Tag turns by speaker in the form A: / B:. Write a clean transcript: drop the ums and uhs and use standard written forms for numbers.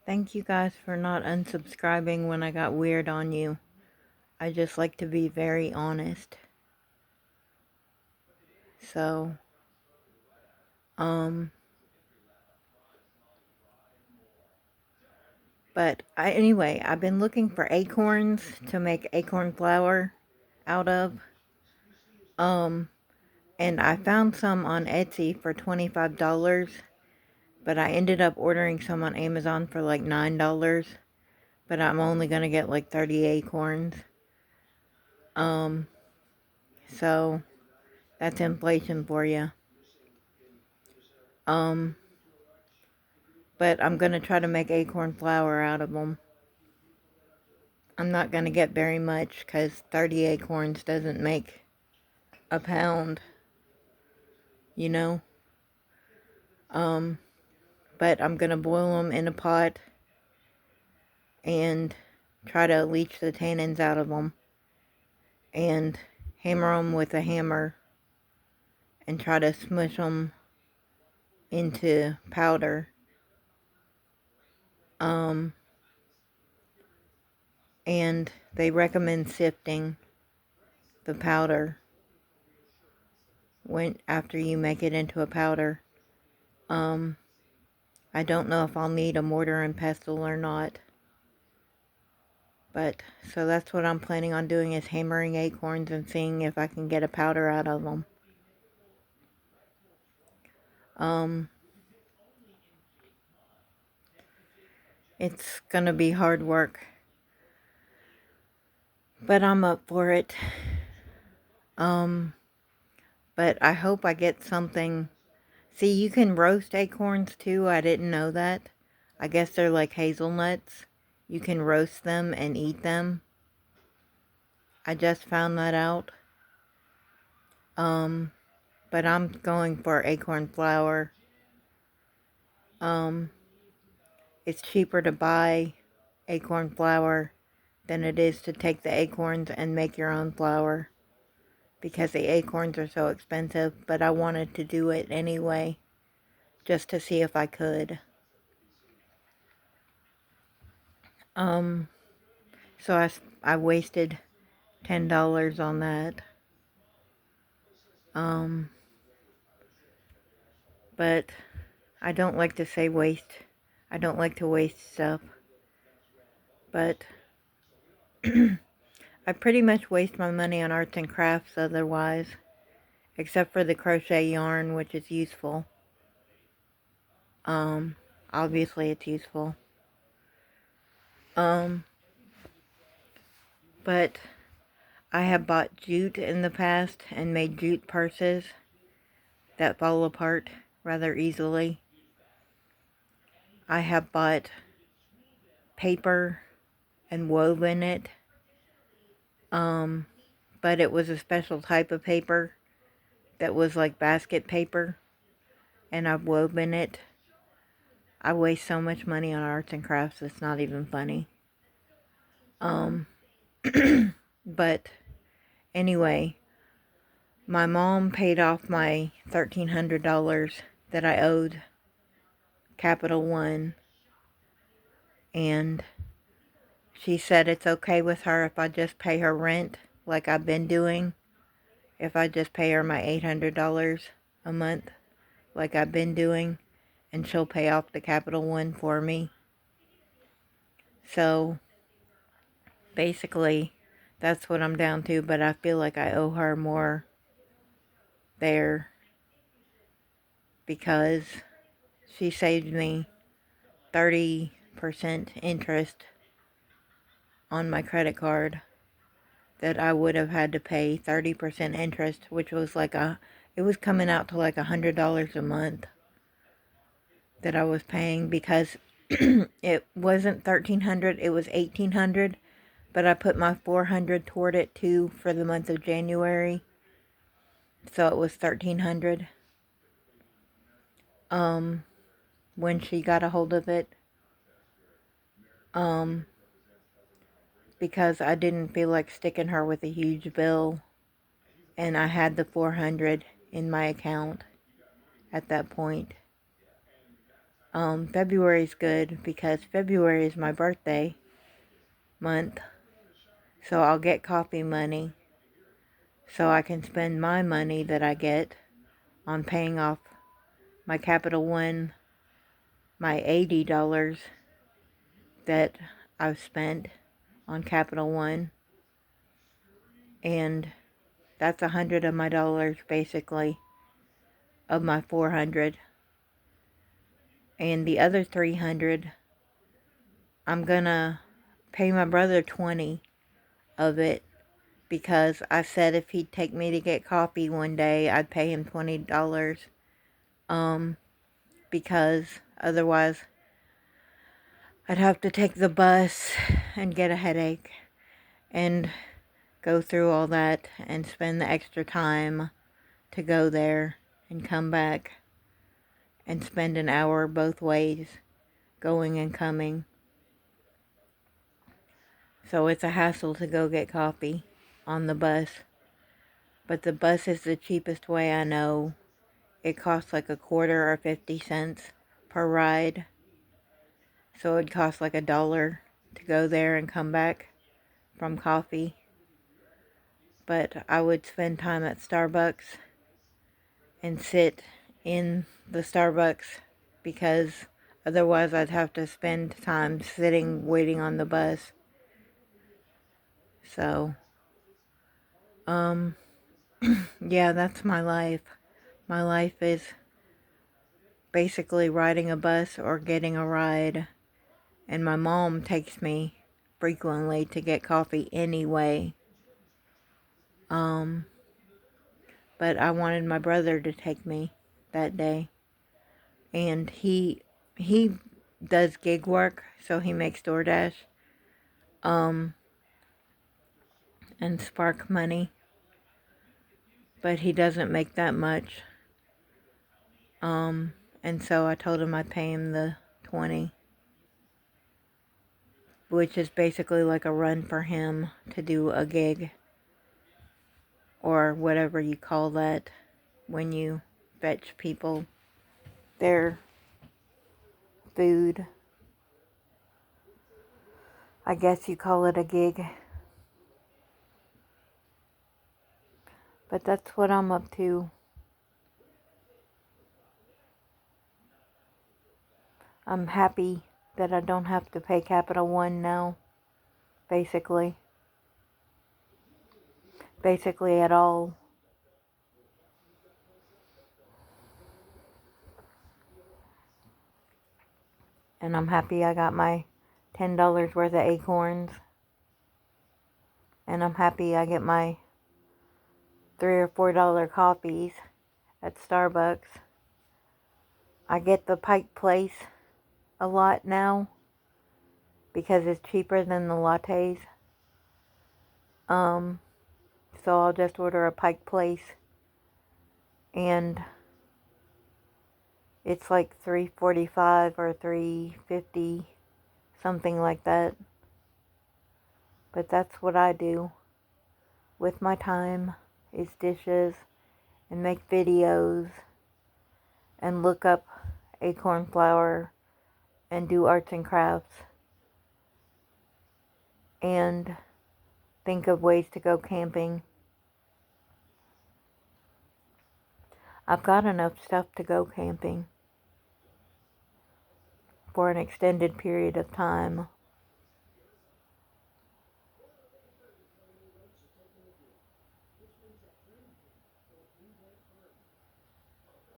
A: Thank you guys for not unsubscribing when I got weird on you. I just like to be very honest. So, um, anyway, I've been looking for acorns to make acorn flour out of. And I found some on Etsy for $25, but I ended up ordering some on Amazon for like $9, but I'm only gonna get like 30 acorns. So that's inflation for you. But I'm going to try to make acorn flour out of them. I'm not going to get very much because 30 acorns doesn't make a pound, you know. But I'm going to boil them in a pot and try to leach the tannins out of them and hammer them with a hammer and try to smush them into powder. And they recommend sifting the powder after you make it into a powder. I don't know if I'll need a mortar and pestle or not. But, so that's what I'm planning on doing, is hammering acorns and seeing if I can get a powder out of them. It's gonna be hard work, but I'm up for it. But I hope I get something. See, you can roast acorns too. I didn't know that. I guess they're like hazelnuts. You can roast them and eat them. I just found that out. But I'm going for acorn flour. It's cheaper to buy acorn flour than it is to take the acorns and make your own flour, because the acorns are so expensive. But I wanted to do it anyway, just to see if I could. So I wasted $10 on that. But I don't like to say waste. I don't like to waste stuff. But I pretty much waste my money on arts and crafts otherwise, except for the crochet yarn, which is useful. Obviously it's useful. But I have bought jute in the past and made jute purses that fall apart rather easily. I have bought paper and woven it. But it was a special type of paper that was like basket paper, and I've woven it. I waste so much money on arts and crafts, it's not even funny. But anyway, my mom paid off my $1,300 that I owed Capital One, and she said it's okay with her if I just pay her rent like I've been doing. If I just pay her my $800 a month like I've been doing, and she'll pay off the Capital One for me. So basically that's what I'm down to, but I feel like I owe her more there because she saved me 30% interest on my credit card that I would have had to pay 30% interest, which was like it was coming out to like $100 a month that I was paying, because it wasn't $1,300, it was $1,800, but I put my $400 toward it too for the month of January, so it was $1,300. When she got a hold of it, because I didn't feel like sticking her with a huge bill, and I had the $400 in my account at that point. February's good because February is my birthday month. So I'll get coffee money so I can spend my money that I get on paying off my Capital One, my $80 that I've spent on Capital One. And that's 100 of my dollars basically, of my 400. And the other 300, I'm gonna pay my brother 20 of it because I said if he'd take me to get coffee one day, I'd pay him $20. Because otherwise I'd have to take the bus and get a headache and go through all that and spend the extra time to go there and come back and spend an hour both ways going and coming. So it's a hassle to go get coffee on the bus. But the bus is the cheapest way I know. It costs like a quarter or 50 cents per ride. So it'd cost like $1 to go there and come back from coffee. But I would spend time at Starbucks and sit in the Starbucks because otherwise I'd have to spend time sitting waiting on the bus. So, yeah, that's my life. My life is basically riding a bus or getting a ride. And my mom takes me frequently to get coffee anyway. But I wanted my brother to take me that day. And he does gig work, so he makes DoorDash and Spark money. But he doesn't make that much. And so I told him I'd pay him the 20, which is basically like a run for him to do a gig, or whatever you call that when you fetch people their food. I guess you call it a gig. But that's what I'm up to. I'm happy that I don't have to pay Capital One now. Basically at all. And I'm happy I got my $10 worth of acorns. And I'm happy I get my $3 or $4 coffees at Starbucks. I get the Pike Place a lot now because it's cheaper than the lattes. So I'll just order a Pike Place and it's like $3.45 or $3.50, something like that. But that's what I do with my time, is dishes and make videos and look up acorn flour and do arts and crafts and think of ways to go camping. I've got enough stuff to go camping for an extended period of time.